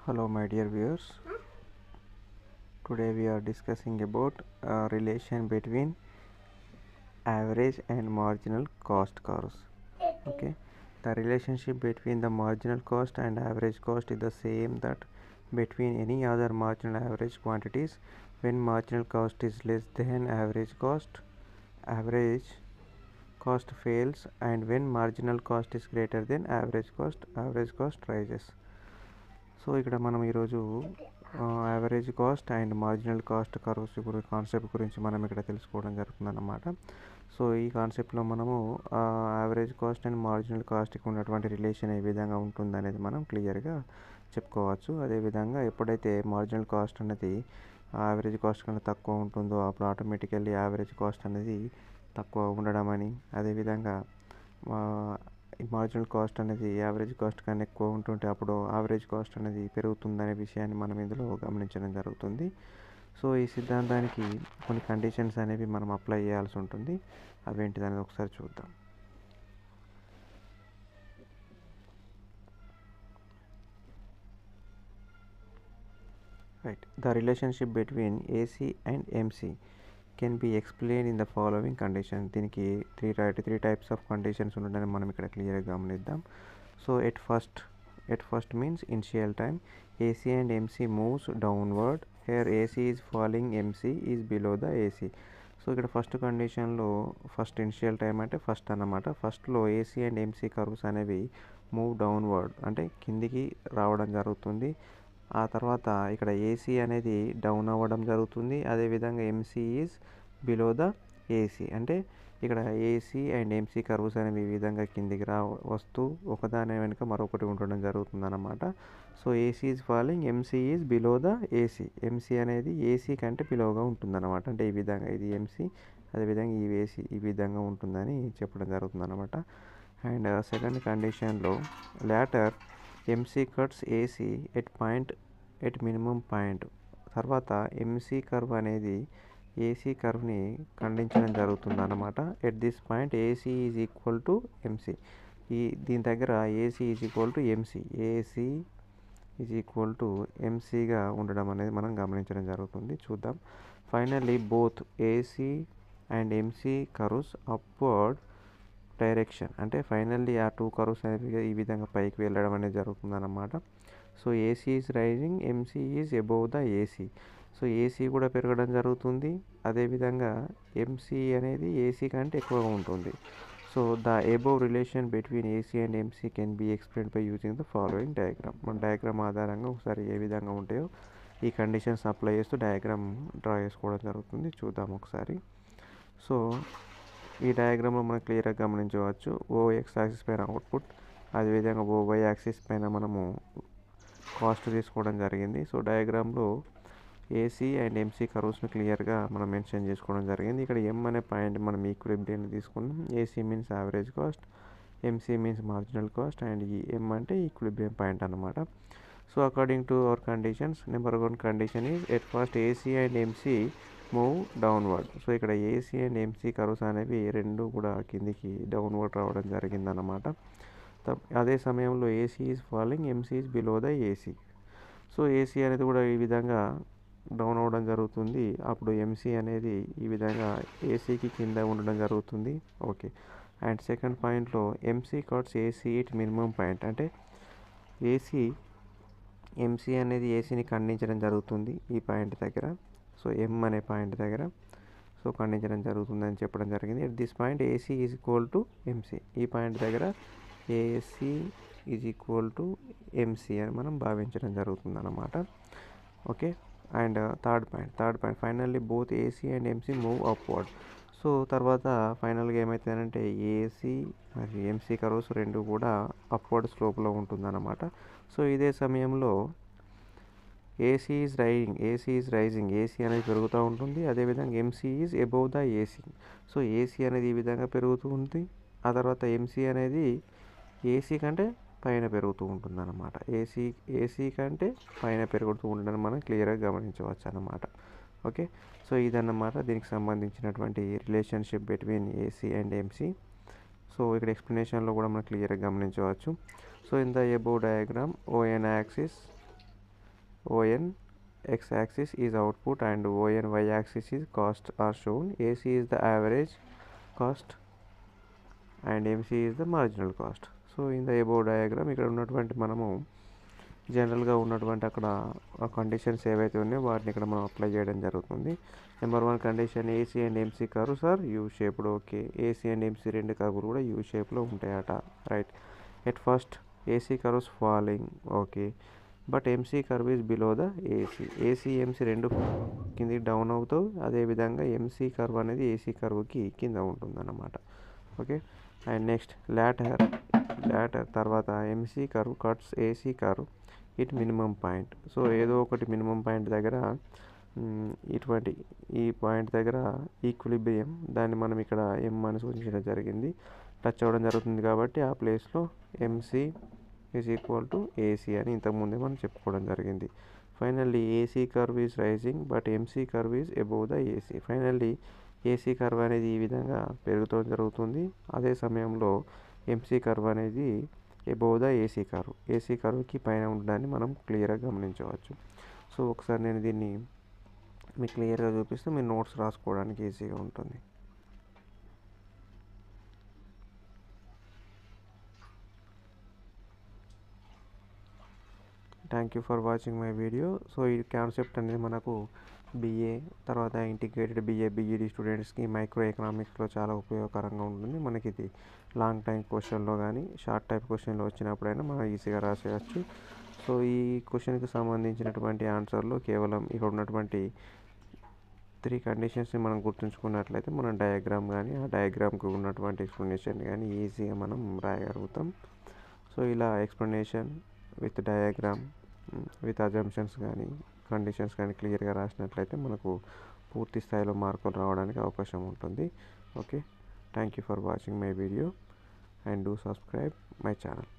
Hello my dear viewers, today we are discussing about relation between average and marginal cost curves. Okay, the relationship between the marginal cost and average cost is the same that between any other marginal average quantities. When marginal cost is less than average cost fails, and when marginal cost is greater than average cost rises. So ఇక్కడ మనం ఈరోజు average cost and marginal cost curves concept గురించి మనం ఇక్కడ తెలుసుకోవడం జరుగుతుందన్నమాట. So ఈ కాన్సెప్ట్లో మనము యావరేజ్ కాస్ట్ అండ్ మార్జినల్ కాస్ట్కి ఉన్నటువంటి రిలేషన్ ఏ విధంగా ఉంటుందనేది మనం క్లియర్గా చెప్పుకోవచ్చు. అదేవిధంగా ఎప్పుడైతే మార్జినల్ కాస్ట్ అనేది యావరేజ్ కాస్ట్ కన్నా తక్కువ ఉంటుందో అప్పుడు ఆటోమేటికల్లీ యావరేజ్ కాస్ట్ అనేది తక్కువ ఉండడం అని, అదేవిధంగా ఈ మార్జినల్ కాస్ట్ అనేది యావరేజ్ కాస్ట్ కన్నా ఎక్కువ ఉంటుంటే అప్పుడు యావరేజ్ కాస్ట్ అనేది పెరుగుతుందనే విషయాన్ని మనం ఇందులో గమనించడం జరుగుతుంది. సో ఈ సిద్ధాంతానికి కొన్ని కండిషన్స్ అనేవి మనం అప్లై చేయాల్సి ఉంటుంది. అవేంటిది అనేది ఒకసారి చూద్దాం. Right, the relationship between AC and MC can be explain in the following condition. దీనికి త్రీ టైప్స్ ఆఫ్ కండిషన్స్ ఉండడానికి మనం ఇక్కడ క్లియర్గా గమనిద్దాం. So at first means initial time AC and MC moves downward, here AC is falling, MC is below the AC. So ఇక్కడ first కండిషన్లో first initial time అంటే first అన్నమాట. ఫస్ట్లో ఏసీ అండ్ ఎంసీ కర్వ్స్ అనేవి మూవ్ డౌన్వర్డ్ అంటే కిందికి రావడం జరుగుతుంది. ఆ తర్వాత ఇక్కడ ఏసీ అనేది డౌన్ అవ్వడం జరుగుతుంది. అదేవిధంగా MC is below the AC అంటే ఇక్కడ ఏసీ అండ్ ఎంసీ కర్వ్స్ అనేవి ఈ విధంగా కిందికి వస్తూ ఒకదాని వెనుక మరొకటి ఉండడం జరుగుతుంది అన్నమాట. So AC is falling, MC is below the AC. MC అనేది ఏసీ కంటే బిలోగా ఉంటుందన్నమాట. అంటే ఈ విధంగా ఇది ఎంసీ, అదేవిధంగా ఈ ఏసీ ఈ విధంగా ఉంటుందని చెప్పడం జరుగుతుంది అన్నమాట. అండ్ సెకండ్ కండిషన్లో later MC cuts AC at minimum point. తర్వాత ఎంసీ కర్వ్ అనేది ఏసీ కర్వ్ని ఖండించడం జరుగుతుంది అన్నమాట. At this point AC is equal to MC. దీని దగ్గర AC is equal to MC, AC is equal to ఎంసీగా ఉండడం అనేది మనం గమనించడం జరుగుతుంది. చూద్దాం. Finally both AC and MC curves upward direction అంటే ఫైనల్లీ ఆ టూ కర్వ్స్ అనేవి ఈ విధంగా పైకి వెళ్ళడం అనేది జరుగుతుంది అన్నమాట. So AC is rising, MC is above the AC. So AC కూడా పెరగడం జరుగుతుంది, అదేవిధంగా ఎంసీ అనేది ఏసీ కంటే ఎక్కువగా ఉంటుంది. So the above relation between AC and MC can be explained by using the following diagram. మన డయాగ్రామ్ ఆధారంగా ఒకసారి ఏ విధంగా ఉంటాయో ఈ కండిషన్స్ అప్లై చేస్తూ డయాగ్రామ్ డ్రా చేసుకోవడం జరుగుతుంది. చూద్దాం ఒకసారి. సో ఈ డయాగ్రామ్లో మనం క్లియర్గా గమనించవచ్చు. ఓఎక్స్ యాక్సిస్ పైన అవుట్పుట్, అదేవిధంగా ఓవై యాక్సిస్ పైన మనము కాస్ట్ తీసుకోవడం జరిగింది. సో డయాగ్రామ్లో ఏసీ అండ్ ఎంసీ కర్వ్స్ని క్లియర్గా మనం మెన్షన్ చేసుకోవడం జరిగింది. ఇక్కడ ఎం అనే పాయింట్ మనం ఈక్విలిబ్రియం తీసుకున్నాం. AC means average cost, MC means marginal cost, and ఈ ఎం అంటే ఈక్విలిబ్రియం పాయింట్ అన్నమాట. So according to our conditions, number 1 condition is at first AC and MC move downward. So ఇక్కడ ఏసీ అండ్ ఎంసీ కర్వ్స్ అనేవి రెండు కూడా కిందికి downward రావడం జరిగిందన్నమాట. అదే సమయంలో AC is falling, MC is below the AC. So AC అనేది కూడా ఈ విధంగా డౌన్ అవ్వడం జరుగుతుంది. అప్పుడు ఎంసీ అనేది ఈ విధంగా ఏసీకి కింద ఉండడం జరుగుతుంది. ఓకే. అండ్ సెకండ్ పాయింట్లో MC cuts AC it minimum point అంటే ఎంసీ అనేది ఏసీని ఖండించడం జరుగుతుంది ఈ పాయింట్ దగ్గర. సో ఎం అనే పాయింట్ దగ్గర సో ఖండించడం జరుగుతుందని చెప్పడం జరిగింది. At this point AC is equal to MC. ఈ పాయింట్ దగ్గర AC is equal to MC అని మనం భావించడం జరుగుతుంది అన్నమాట. Okay. And third point finally both AC and MC move upward. So తర్వాత ఫైనల్గా ఏమవుతుందంటే ఏసీ మరియు ఎంసీ కర్వ్స్ రెండు కూడా అప్వర్డ్ స్లోప్లో ఉంటుందన్నమాట. సో ఇదే సమయంలో ఏసీ ఈజ్ రైజింగ్, ఏసీ అనేది పెరుగుతూ ఉంటుంది. అదేవిధంగా MC is above the AC. So AC అనేది ఈ విధంగా పెరుగుతూ ఉంటుంది. ఆ తర్వాత ఎంసీ అనేది ఏసీ కంటే పైన పెరుగుతూ ఉంటుంది అన్నమాట. ఏసీ కంటే పైన పెరుగుతూ ఉండడం మనం క్లియర్గా గమనించవచ్చు అన్నమాట. ఓకే. సో ఇదన్నమాట దీనికి సంబంధించినటువంటి relationship between AC and MC. So ఇక్కడ ఎక్స్ప్లెనేషన్లో కూడా మనం క్లియర్గా గమనించవచ్చు. So in the above diagram on axis ON x-axis is output and ON y-axis is cost are shown. AC is the average cost and MC is the marginal cost. So in the above diagram ఇక్కడ ఉన్నటువంటి మనము జనరల్గా ఉన్నటువంటి అక్కడ ఆ conditions ఏవైతే ఉన్నాయో వాటిని ఇక్కడ మనం అప్లై చేయడం జరుగుతుంది. Number 1 condition AC and MC curves are U shaped. Okay, AC and MC రెండు కర్వ్లు కూడా యూ షేప్లో ఉంటాయట. Right. At first AC curves falling. Okay, but MC curve is below the AC. AC MC రెండు కిందికి down అవుతావు, అదేవిధంగా MC curve అనేది ఏసీ కర్వ్కి కింద ఉంటుందన్నమాట. ఓకే, అండ్ నెక్స్ట్ లాటర్ తర్వాత MC curve cuts AC curve it minimum point. So ఏదో ఒకటి మినిమం పాయింట్ దగ్గర ఇటువంటి ఈ పాయింట్ దగ్గర ఈక్విలిబ్రియం దాన్ని మనం ఇక్కడ ఎం అని సూచించడం జరిగింది, టచ్ అవ్వడం జరుగుతుంది. కాబట్టి ఆ ప్లేస్లో MC is equal to AC అని ఇంతకుముందే మనం చెప్పుకోవడం జరిగింది. Finally AC curve is rising but MC curve is above the AC. Finally AC curve అనేది ఈ విధంగా పెరుగుతూ జరుగుతుంది, అదే సమయంలో ఎంసీ కర్వ్ అనేది above the AC curve, AC కర్వ్కి పైన ఉండడాన్ని మనం క్లియర్గా గమనించవచ్చు. సో ఒకసారి నేను దీన్ని మీకు క్లియర్గా చూపిస్తే మీరు నోట్స్ రాసుకోవడానికి ఈజీగా ఉంటుంది. Thank you for watching my video. So ఈ కాన్సెప్ట్ అనేది మనకు BA తర్వాత ఇంటిగ్రేటెడ్ BA/BEd స్టూడెంట్స్కి మైక్రో ఎకనామిక్స్లో చాలా ఉపయోగకరంగా ఉంటుంది. మనకి ఇది లాంగ్ టైం క్వశ్చన్లో కానీ షార్ట్ టైప్ క్వశ్చన్లో వచ్చినప్పుడైనా మనం ఈజీగా రాసేయచ్చు. సో ఈ క్వశ్చన్కి సంబంధించినటువంటి ఆన్సర్లో కేవలం ఇక్కడ ఉన్నటువంటి 3 కండిషన్స్ని మనం గుర్తుంచుకున్నట్లయితే మనం డయాగ్రామ్ కానీ ఆ డయాగ్రామ్కి ఉన్నటువంటి ఎక్స్ప్లెనేషన్ కానీ ఈజీగా మనం రాయగలుగుతాం. సో ఇలా explanation with diagram with assumptions కానీ కండిషన్స్ కానీ క్లియర్గా రాసినట్లయితే మనకు పూర్తి స్థాయిలో మార్కులు రావడానికి అవకాశం ఉంటుంది. Okay, thank you for watching my video and do subscribe my channel.